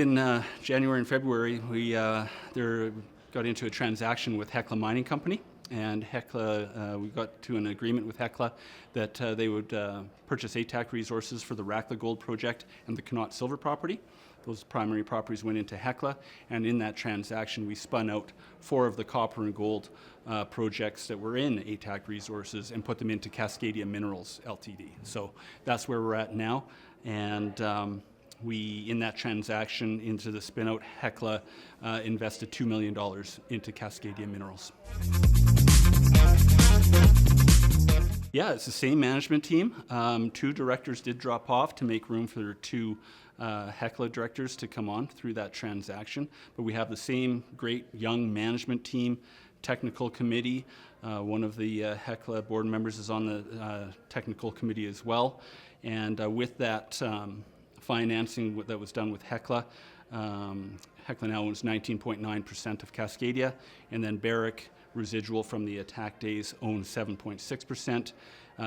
In January and February, we got into a transaction with Hecla Mining Company, and Hecla, we got to an agreement with Hecla that they would purchase ATAC resources for the Rackla Gold Project and the Connaught Silver property. Those primary properties went into Hecla, and in that transaction we spun out 4 of the copper and gold projects that were in ATAC resources and put them into Cascadia Minerals Ltd. So that's where we're at now, and we, in that transaction, into the spin-out, Hecla invested $2 million into Cascadia Minerals. Yeah, it's the same management team. 2 directors did drop off to make room for 2 Hecla directors to come on through that transaction, but we have the same great young management team, technical committee. One of the Hecla board members is on the technical committee as well, and with that financing that was done with Hecla. Hecla now owns 19.9% of Cascadia, and then Barrick, residual from the attack days, owns 7.6%.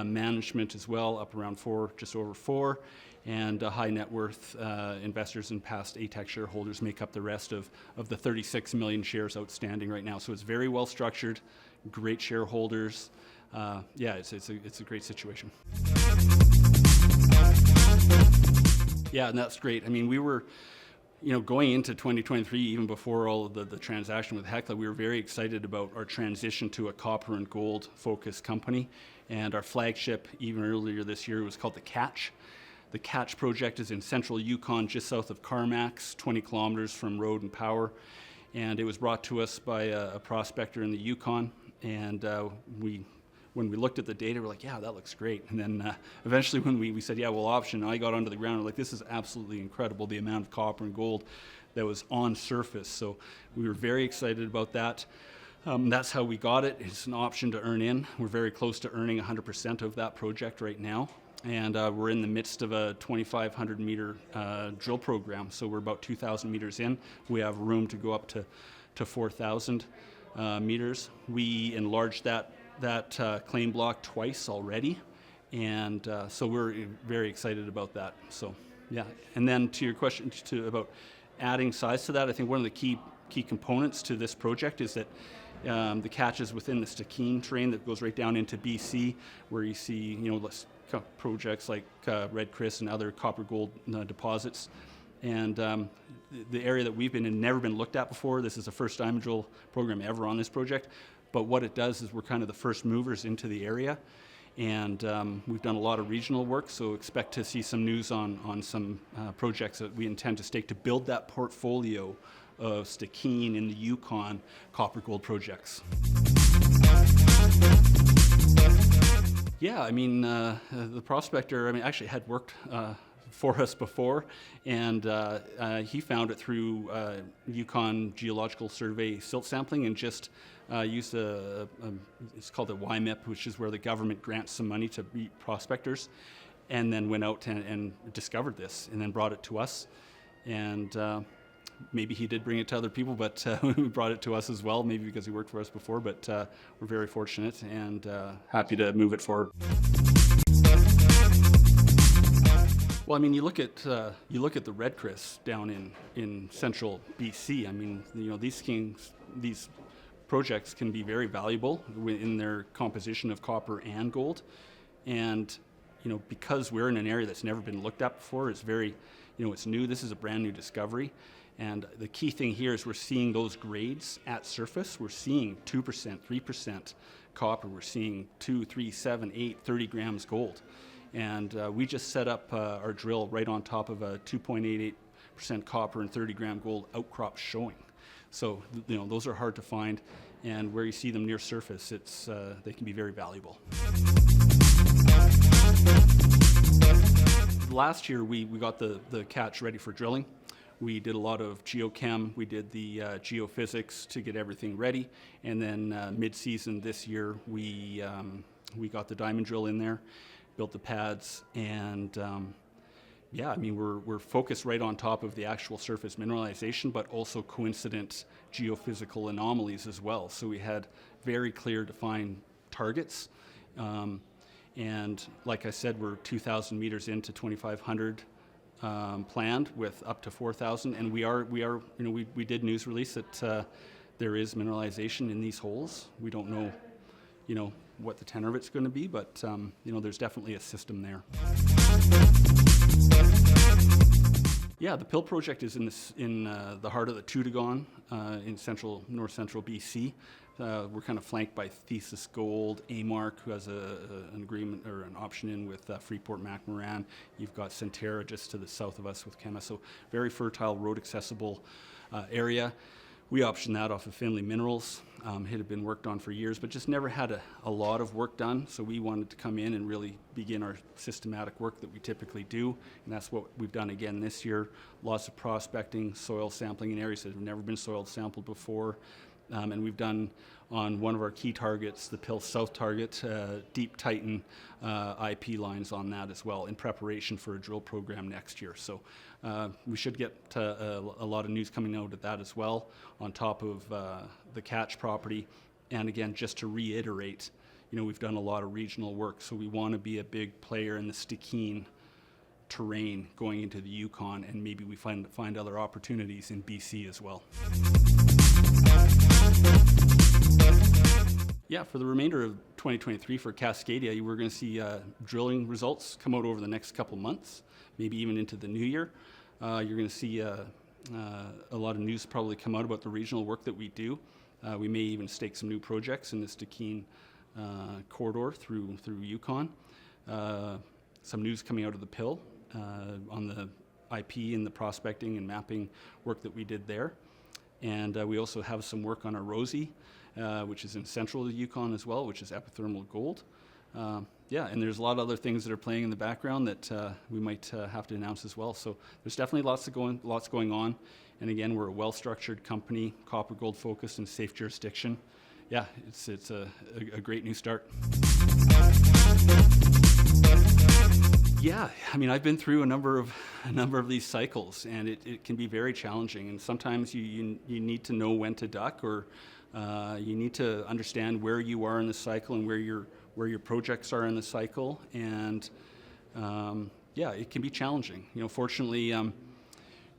Management as well, up around 4, just over 4, and high net worth investors and past ATAC shareholders make up the rest of the 36 million shares outstanding right now. So it's very well structured, great shareholders. Yeah, it's a great situation. Yeah, and that's great. I mean, we were, going into 2023, even before all of the transaction with Hecla, we were very excited about our transition to a copper and gold focused company. And our flagship, even earlier this year, was called the Catch. The Catch project is in central Yukon, just south of Carmax, 20 kilometers from road and power. And it was brought to us by a prospector in the Yukon. And when we looked at the data, we're like, yeah, that looks great. And then eventually when we said, yeah, we'll option, I got onto the ground, we're like, this is absolutely incredible, the amount of copper and gold that was on surface. So we were very excited about that. That's how we got it. It's an option to earn in. We're very close to earning 100% of that project right now. And we're in the midst of a 2,500 meter drill program. So we're about 2,000 meters in. We have room to go up to 4,000 meters. We enlarged that claim block twice already, and so we're very excited about that. So yeah, and then to your question about adding size to that, I think one of the key components to this project is that the Catch is within the Stikine terrain that goes right down into BC, where you see projects like Red Chris and other copper gold deposits. And the area that we've been in never been looked at before. This is the first diamond drill program ever on this project. But what it does is we're kind of the first movers into the area, and we've done a lot of regional work, so expect to see some news on some projects that we intend to stake to build that portfolio of Stikine in the Yukon copper gold projects. Yeah, I mean, the prospector, actually had worked for us before, and he found it through Yukon Geological Survey silt sampling, and just used it's called a YMIP, which is where the government grants some money to prospectors, and then went out and discovered this, and then brought it to us. And maybe he did bring it to other people, but we brought it to us as well, maybe because he worked for us before, but we're very fortunate and happy to move it forward. Well, you look at the Red Chris down in central BC. These projects can be very valuable in their composition of copper and gold, and because we're in an area that's never been looked at before, it's very, it's new. This is a brand new discovery, and the key thing here is we're seeing those grades at surface. We're seeing 2%, 3% copper. We're seeing 2, 3, 7, 8, 30 grams gold. And we just set up our drill right on top of a 2.88% copper and 30 gram gold outcrop showing. So those are hard to find, and where you see them near surface, they can be very valuable. Last year we got the Catch ready for drilling. We did a lot of geochem, we did the geophysics to get everything ready, and then mid-season this year we got the diamond drill in there, built the pads, and we're focused right on top of the actual surface mineralization, but also coincident geophysical anomalies as well. So we had very clear defined targets, and like I said, we're 2,000 meters into 2,500 planned with up to 4,000, and we did news release that there is mineralization in these holes. We don't know, what the tenor of it's going to be, but there's definitely a system there. Yeah, the Pill project is in the heart of the Toodoggone in north central BC. We're kind of flanked by Thesis Gold, Amark, who has an agreement or an option in with Freeport-McMoran. You've got Centerra just to the south of us with Chema. So very fertile, road accessible area. We optioned that off of Finley Minerals. It had been worked on for years, but just never had a lot of work done. So we wanted to come in and really begin our systematic work that we typically do. And that's what we've done again this year. Lots of prospecting, soil sampling in areas that have never been soil sampled before. And we've done on one of our key targets, the Pill South target, deep tighten IP lines on that as well in preparation for a drill program next year. So we should get a lot of news coming out of that as well on top of the Catch property. And again, just to reiterate, we've done a lot of regional work, so we want to be a big player in the Stikine terrain going into the Yukon, and maybe we find other opportunities in BC as well. Yeah, for the remainder of 2023 for Cascadia, we're going to see drilling results come out over the next couple months, maybe even into the new year. You're going to see a lot of news probably come out about the regional work that we do. We may even stake some new projects in the Stikine corridor through Yukon. Some news coming out of the Pill on the IP and the prospecting and mapping work that we did there. And we also have some work on our Rosie, which is in central Yukon as well, which is epithermal gold. And there's a lot of other things that are playing in the background that we might have to announce as well. So there's definitely lots going on. And again, we're a well-structured company, copper gold focused and safe jurisdiction. Yeah, it's a great new start. Yeah, I mean, I've been through a number of these cycles, and it can be very challenging. And sometimes you need to know when to duck, or you need to understand where you are in the cycle and where your projects are in the cycle. And it can be challenging. Fortunately,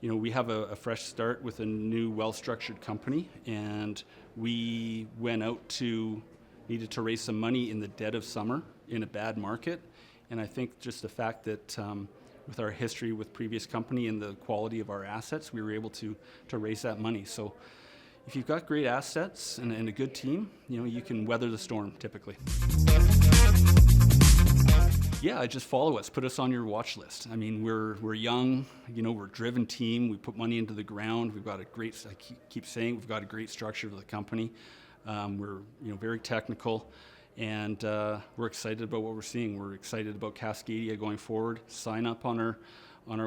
we have a fresh start with a new, well-structured company, and we needed to raise some money in the dead of summer in a bad market. And I think just the fact that with our history with previous company and the quality of our assets, we were able to raise that money. So if you've got great assets and a good team, you can weather the storm typically. Yeah, just follow us. Put us on your watch list. I mean, we're young, we're a driven team. We put money into the ground. We've got I keep saying, we've got a great structure to the company. We're very technical. And we're excited about what we're seeing. We're excited about Cascadia going forward. Sign up on our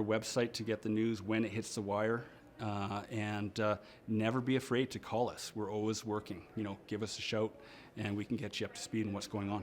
website to get the news when it hits the wire. And never be afraid to call us. We're always working. Give us a shout, and we can get you up to speed on what's going on.